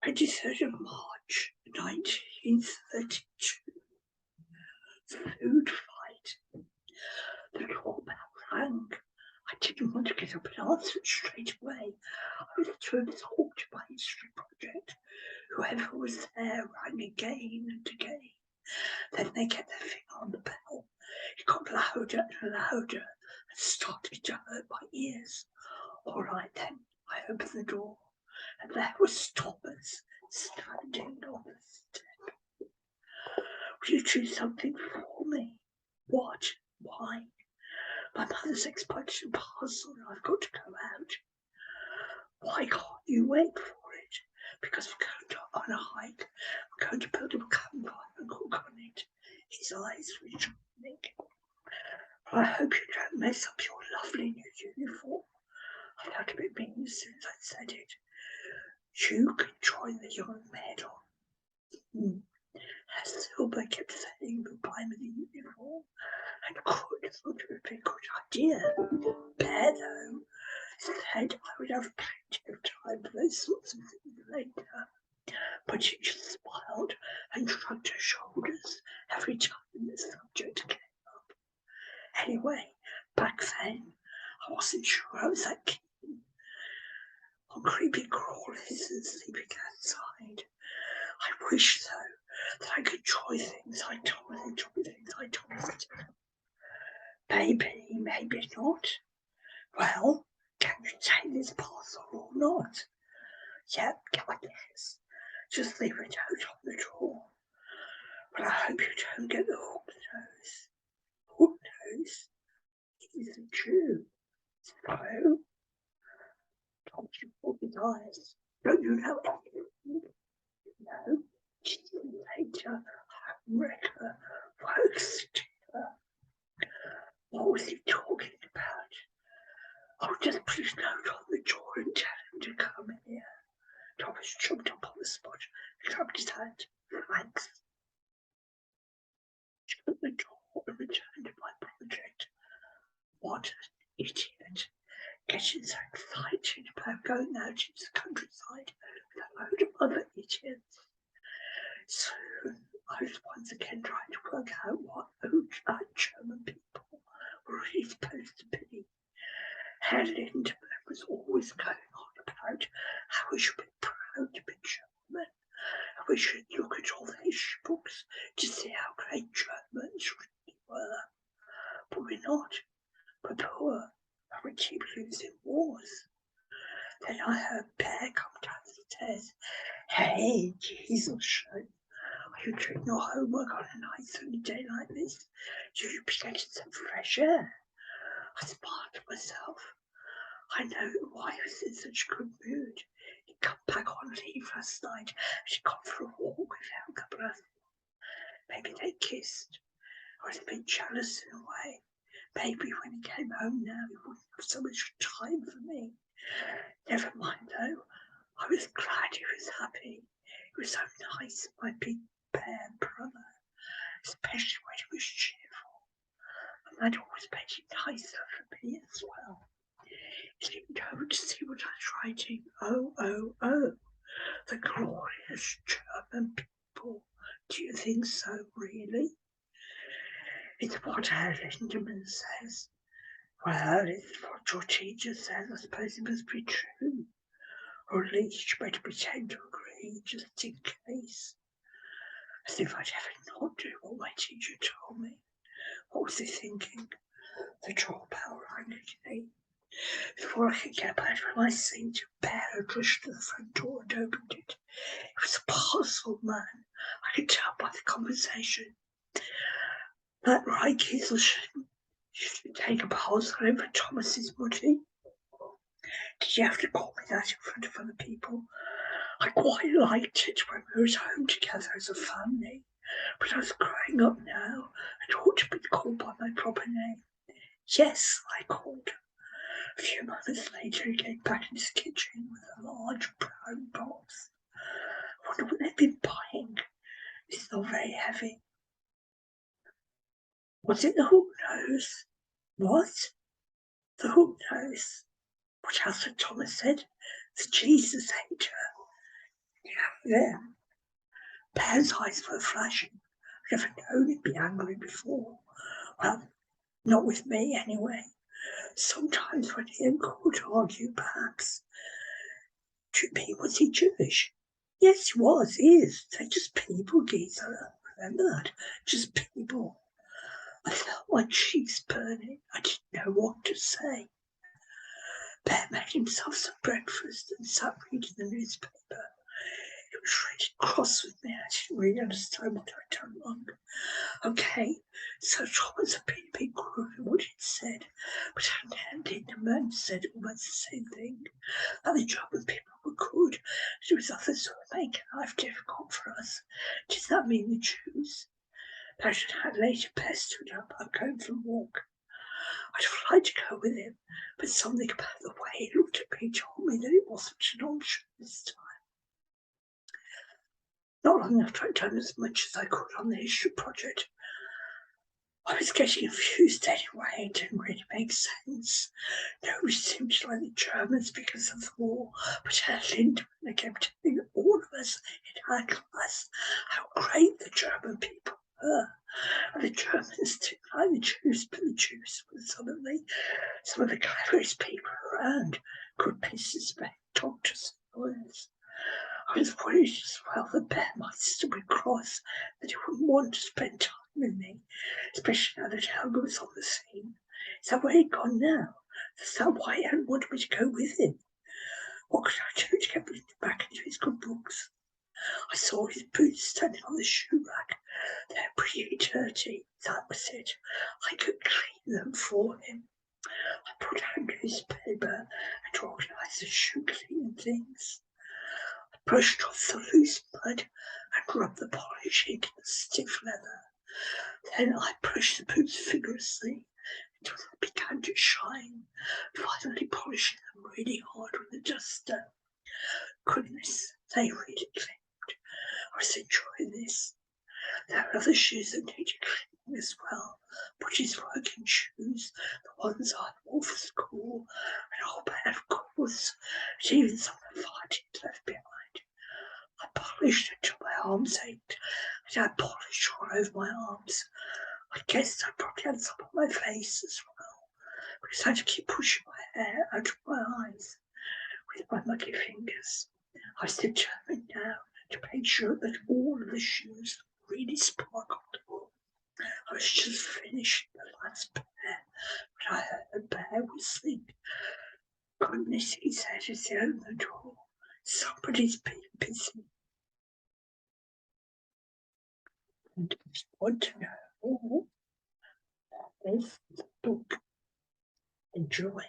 23rd of March, 1932. Food fight. The doorbell rang. I didn't want to get up and answer it straight away. I was too absorbed by history project. Whoever was there rang again and again. Then they kept their finger on the bell. It got louder and louder and started to hurt my ears. All right then, I opened the door, and there was Thomas standing on the step. Will you do something for me? What? Why? My mother's expecting a parcel and I've got to go out. Why can't you wait for it? Because we're going on a hike. We're going to build a campfire and cook on it. His eyes were shining. I hope you don't mess up your lovely new uniform. I felt a bit mean as soon as I said it. You can join the young men on. As Silver kept saying goodbye with the uniform, and could have thought it would be a good idea. Bear, though, said I would have plenty of time for those sorts of things later. But she just smiled and shrugged her shoulders every time the subject came up. Anyway, back then, I wasn't sure I was that keen on creepy crawlies and sleeping outside. I wish, though, that I could enjoy things I told. Maybe not. Well, can you take this parcel or not? Yep, I guess. Just leave it out on the drawer. But I hope you don't get the hook nose. Hook nose? He's a Jew. So? Tom rolled his eyes. Don't you know anything? No. Later, wrecker, works together. What was he talking about? Oh, just put his note on the door and tell him to come here. Thomas jumped up on the spot and clapped his hand. Thanks. Shut the door and returned to my project. What an idiot. Getting so excited about going out into the countryside with a load of other idiots. Soon I was once again trying to work out what German people were really supposed to be. Herr Lindemann was always going on about how we should be proud to be German, and we should look at all the history books to see how great Germans really were. But we're not. We're poor, and we keep losing wars. Then I heard Bear come down the stairs. Hey, Gisela, are you doing your homework on a nice sunny day like this? Should you be getting some fresh air? I smiled to myself. I know why he was in such a good mood. He'd come back on leave last night and she'd gone for a walk with Helga Brother. Maybe they kissed. I was a bit jealous in a way. Maybe when he came home now he wouldn't have so much time for me. Never mind though. I was glad he was happy. He was so nice, my big bear brother, especially when he was cheerful. And that always made it nicer for me as well. He seemed to see what I was writing. Oh, the glorious German people. Do you think so, really? It's what Herr Lindemann says. Well, it's what your teacher says. I suppose it must be true. Or at least you better pretend to agree, just in case. As if I'd ever not do what my teacher told me. What was he thinking? The doorbell rang again. Before I could get back to my seat, Bear had rushed to the front door and opened it. It was a parcel man. I could tell by the conversation. That right, Gisela, should take a parcel in for Thomas's money. Did you have to call me that in front of other people? I quite liked it when we were at home together as a family, but I was growing up now and ought to be called by my proper name. Yes, I called. A few moments later he came back into the kitchen with a large brown box. I wonder what they've been buying. It's not very heavy. Was it the hook nose? What? The hook nose? What else had Thomas said? The Jesus hater. There, Bear's eyes were flashing. I'd never known him be angry before. Well, not with me, anyway. Sometimes when he and could argue, perhaps. Do you mean, was he Jewish? Yes, he was, he is. They're just people, Gisela. Remember that? Just people. I felt my cheeks burning. I didn't know what to say. Bear made himself some breakfast and sat reading the newspaper. He was really cross with me. I didn't really understand what I'd done wrong. Okay, so Thomas had been a bit cruel in what he'd said, but the man said almost the same thing. And the German people were good. There was others who were making life difficult for us. Does that mean the Jews? Passion had later Bear stood up. I'm going for a walk. I'd have liked to go with him, but something about the way he looked at me told me that it wasn't an option this time. Not long after I'd done as much as I could on the issue project, I was getting confused anyway. It didn't really make sense. Nobody seemed to like the Germans because of the war, but Linda they kept telling all of us in our class how great the German people were. And the Germans didn't like the Jews, but the Jews were some of the cleverest people around. Good businessmen, doctors, and lawyers. I was worried as well that Bear might still be cross, that he wouldn't want to spend time with me, especially now that Helga was on the scene. Is that where he'd gone now? Is that why he hadn't wanted me to go with him? What could I do to get him back into his good books? I saw his boots standing on the shoe rack. They're pretty dirty. That was it. I could clean them for him. I put out newspaper and organised the shoe cleaning things. I brushed off the loose mud and rubbed the polish into the stiff leather. Then I brushed the boots vigorously until they began to shine, finally polishing them really hard with a duster. Goodness, they really cleaned. I was enjoying this. There are other shoes that needed cleaning as well, but his working shoes, the ones I wore for school, an old pair of cords, and even some of the fighting left behind. I polished until my arms ached, and I polished all over my arms. I guess I probably had some on my face as well, because I had to keep pushing my hair out of my eyes with my muddy fingers. I was determined now to make sure that all of the shoes really sparkled. I was just finishing the last pair when I heard the Bear whistling. Goodness, he said as he opened the door. Somebody's been busy. And if you want to know more, that is the book. Enjoy.